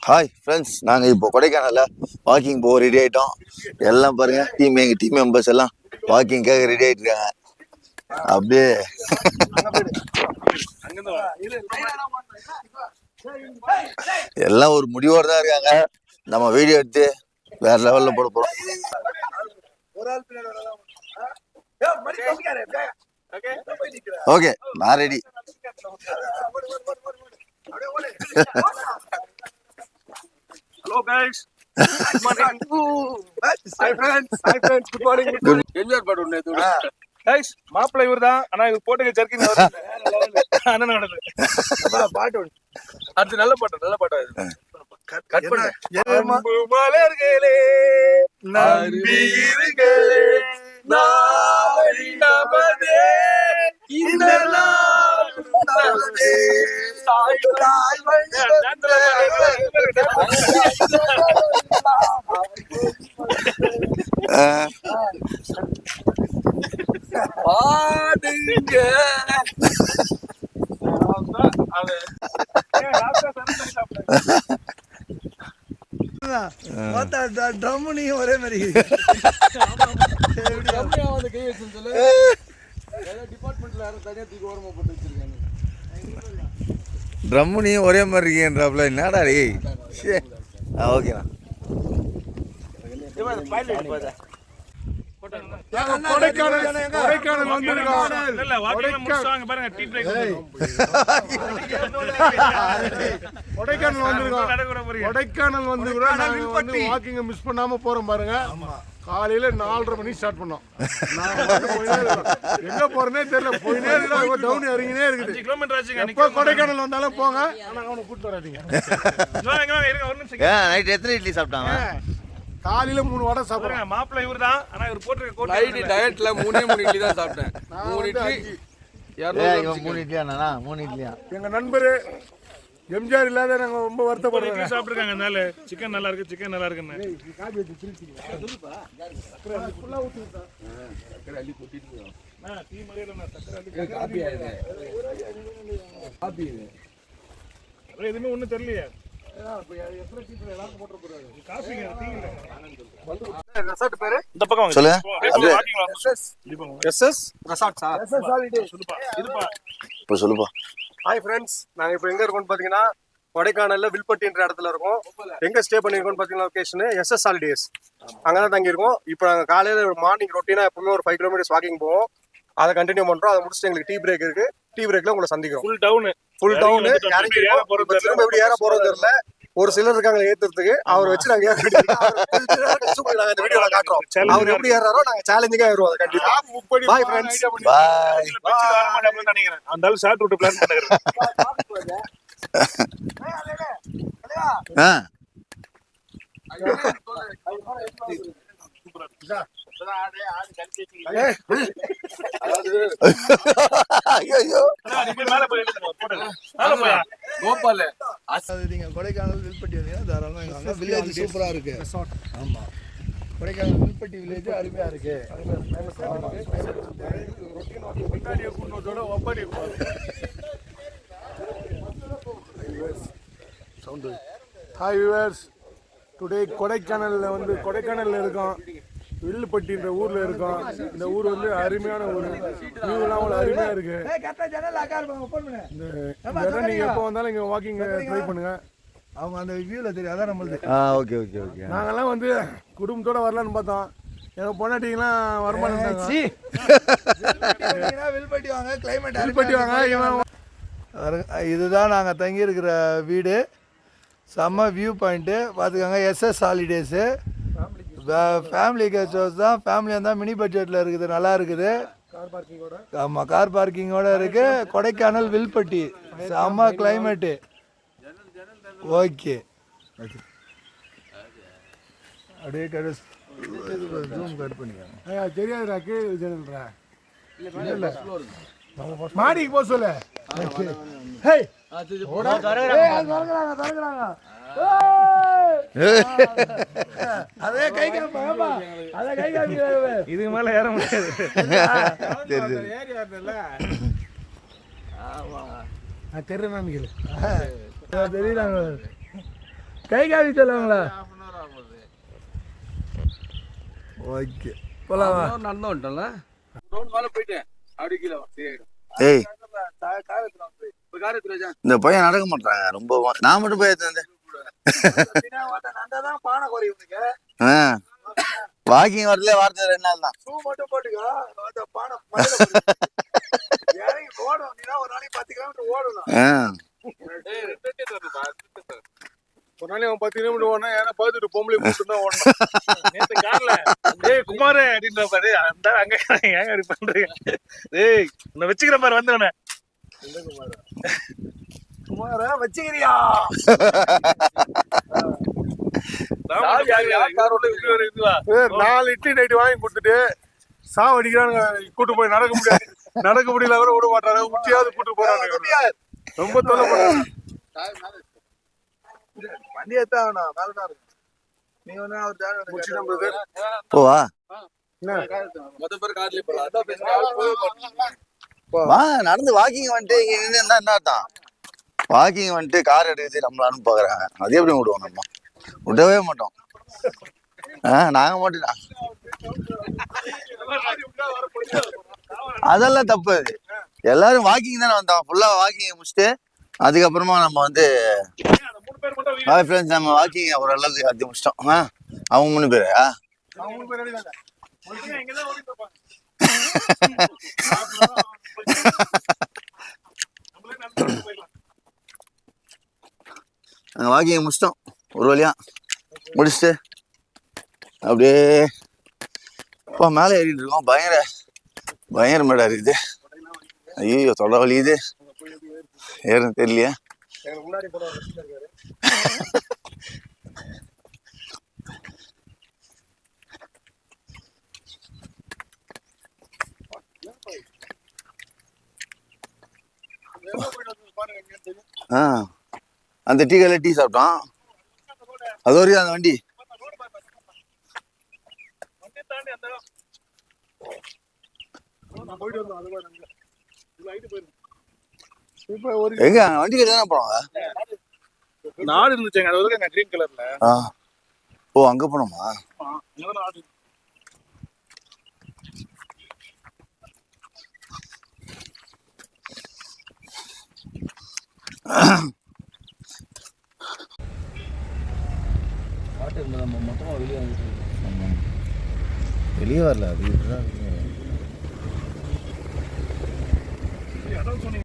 Hi friends, நாங்கள் இப்போ கொடைக்கானலில் வாக்கிங் போக ரெடி ஆகிட்டோம். எல்லாம் பாருங்கள், எங்கள் டீம் மெம்பர்ஸ் எல்லாம் வாக்கிங்காக ரெடி ஆகிட்டு இருக்காங்க. அப்படியே எல்லாம் ஒரு முடிவோடு தான் இருக்காங்க. நம்ம வீடியோ எடுத்து வேற லெவலில் போட போகிறோம். ஓகே, நான் ready. Hello guys. Good morning. Hi friends. Hi friends. Good morning. Enjoy பண்ணுங்க இது. Guys, மாப்ள இவர்தான். ஆனா இது போட்டுக்க ஜர்க்கின் வரல. அண்ணன் நடந்து. பாட்டு ஒன்னு. அது நல்ல பாட்டு இது. கட் பண்ணு. அன்பு மலர்களே நம்பீர்களே நாளை நமதே இந்த நாள் நமதே தாய் பாடுங்க. ட்ரம்முனியும் ஒரே மாதிரி ட்ரம்முனியும் ஒரே மாதிரி இருக்கேன்றாப்ல. என்னடா டேய். ஓகேண்ணா. கொடைக்கானல் வந்து வாக்கிங் மிஸ் பண்ணாம போறோம் பாருங்க. காலையில 4:30 மணிக்கு ஸ்டார்ட் பண்ணோம். எங்க போறேனே தெரியல, போயினே டவுன் இறங்கினே இருக்குது. 5 கிலோமீட்டர் ஆச்சுங்க. எப்போ கொடைக்கானல் வந்தாலும் போங்க, ஆனா அவனை கூட்டு வராதீங்க. நைட் எத்தனை இட்லி சாப்பிட்டாங்க? காலையில 3 வடை சாப்பிடுறேன். மாப்பிள்ளை இவர்தான். ஆனா இவர் போட்டுருக்க கோட் நைட் டயட்ல 3 இட்லி தான் சாப்பிட்டேன். 3 இட்லி 3 இட்லியாண்ணா? 3 இட்லியா? எங்க நண்பர் எம்ஜிஆர் இல்லாத நாங்க ரொம்ப வருத்தப்படுறோம். சாப்பிட்டுருக்காங்க. அதனால சிக்கன் நல்லா இருக்குன்னு எதுவுமே ஒண்ணும் தெரியலையே. இந்த பக்கம் சொல்லு. இப்போ சொல்லுப்பா. ஹாய் ஃப்ரெண்ட்ஸ், நாங்கள் இப்போ எங்கே இருக்கோம்னு பார்த்தீங்கன்னா கொடைக்கானலில் வில்பட்டின்ற இடத்துல இருக்கோம். எங்கே ஸ்டே பண்ணியிருக்கோம்னு பார்த்தீங்கன்னா லொக்கேஷனு எஸ்எஸ் ஹாலிடேஸ். அங்கே தான் தங்கியிருக்கோம். இப்போ நாங்கள் காலையில் ஒரு மார்னிங் ரொட்டீனாக எப்பவுமே ஒரு 5 கிலோமீட்டர்ஸ் வாக்கிங் போவோம். அதை கண்டினியூ பண்ணுறோம். அதை முடிச்சுட்டு எங்களுக்கு டீ பிரேக் இருக்குது. டீ பிரேக்கில் உங்களை சந்திக்கிறோம். ஃபுல் டவுனு திரும்ப எப்படி ஏற போகிறது தெரியல. ஒரு சிலர் இருக்காங்க ஏற்றுறதுக்கு. அவர் வச்சு நாங்கள் ஏற இந்த வீடியோல காட்டுறோம். அவர் எப்படி ஏறாரோ நாங்கள் சேலஞ்சிங்காக ஏறுவோம். அதை கண்டிப்பா. Bye friends. பாய். நினைக்கிறேன் அந்த ஷார்ட் ரூட் பிளான் பண்ணுறேன். நீங்க கொடைக்கானல் வில்பட்டி வந்தீங்கன்னா தாராளமாக வில்லேஜ் சூப்பரா இருக்கு. ஆமா, கொடைக்கானல் வில்பட்டி வில்லேஜ் அருமையா இருக்கு. ஹாய் வியூவர்ஸ், டுடே கொடைக்கானல்ல இருக்கோம். வில்லுப்பட்டின்ற ஊர்ல இருக்கோம். இந்த ஊர் வந்து அருமையான ஊர். வியூலாம் அவ்வளோ அருமையா இருக்கு. நீங்க எப்போ வந்தாலும் இங்க வாக்கிங் ட்ரை பண்ணுங்க. அவங்க அந்த வியூல தெரியும், அதான் நம்மளுக்கு. Okay okay okay. நாங்கெல்லாம் வந்து குடும்பத்தோட வரலான்னு பார்த்தோம். எங்க பொண்டாட்டிங்கெல்லாம் வரமாட்டாங்க. வில்பட்டி வாங்க, கிளைமேட் வில்பட்டி வாங்க. இதுதான் நாங்கள் தங்கி இருக்கிற வீடு. செம்ம வியூ பாயிண்ட்டு பார்த்துக்கோங்க. SS holidays family guest house தான். ஃபேமிலியாக இருந்தால் மினி பட்ஜெட்டில் இருக்குது, நல்லா இருக்குது. ஆமாம், கார் பார்க்கிங்கோடு இருக்குது. கொடைக்கானல் வில்பட்டி செம்ம கிளைமேட்டு. ஓகே, அப்படியே ஜூம் கட் பண்ணிக்கோங்க. தெரியாதுடா, கீழே சேனல்ரா. இல்லை மாடிக்கு போக சொல்ல. அதே கை காப்பா, அதே கை காப்பி. இதுக்கு மேல ஏற முடியாது. தெரியுறாங்க. கை காவி சொல்லுவாங்களா? ஓகே போலாமா? நடந்து வந்துட்டோம்ல. போயிட்டேன் அப்படி கீழே சரியாயிடும். ஏய் இப்ப கார் எடுத்து வச்சா இந்த பையன் நடக்க மாட்டாங்க ரொம்ப. நான் மட்டும் போய் எடுத்து பானை குறையுங்க. வாக்கிங் வரல வாரத்துல 2 நாள் தான். ஷூ மட்டும் போட்டுக்கோ. பானை இறங்கி ஓடும். நீ ஒரு நாளைக்கு 10 கிலோமீட்டர் ஓடணும். ஒரு நாளைக்கு அவன் 10 கிலோமீட்டர் ஓடனா ஏன்னா பார்த்துட்டு பொம்பளை கூப்பிட்டு தான் ஓடணும். நேற்று கார்ல ஏய் குமாரே அப்படின்ற பாரு அந்த அங்க ஏங்க அப்படி பண்றீங்க? ஏய் உன்னை வச்சுக்கிற பாரு வந்தவன குமார வச்சுக்கிறியா? 4 இட்லி நைட்டு வாங்கி கொடுத்துட்டு சாவடிக்கிறானுங்க. கூட்டு போய் நடக்க முடியாது, நடக்க முடியல கூட விட மாட்டாங்க. முச்சியாவது கூட்டு போறாங்க. ரொம்ப தொலை போறாங்க. வண்டி எடுத்தா மேலதான் இருக்கு. நீ ஒண்ணு அவர் போவா மொத்த பேர் கார்லயே போலாம். வா நடந்து வாக்கிங் வந்துட்டு இங்க நின்று இருந்தா என்ன அர்த்தம்? வாக்கிங் வந்துட்டு கார் எடுத்து நம்மளான்னு பாக்குறாங்க. அதே எப்படி விடுவோம்? நம்ம விடவே மாட்டோம். நாங்க மட்டும் அதெல்லாம் தப்பு. அது எல்லாரும் வாக்கிங் தானே வந்தோம். ஃபுல்லா வாக்கிங் முடிச்சுட்டு அதுக்கப்புறமா நம்ம வந்து ஹாய் ஃப்ரெண்ட்ஸ் நம்ம வாக்கிங் ஓரளவுக்கு அது முடிச்சிட்டோம். அவங்க 3 பேரா? நாங்கள் வாக்கிங் முடிச்சிட்டோம் ஒரு வழியா. முடிச்சுட்டு அப்படியே இப்போ மேலே ஏறிட்டு இருக்கோம். பயங்கர மேடா இருக்குது. ஐயோ தொட வலியுது. ஏறுன்னு தெரியலையே. அந்த டீ கடையில டீ சாப்பிட்டோம். அது வரைக்கும் அந்த வண்டி எங்க வண்டி கட்டி தானே போனோங்க. நாடு இருந்துச்சுங்க அது வரைக்கும் கிரீன் கலர்ல. ஓ அங்க போனோமா? வெளியே வரல. அது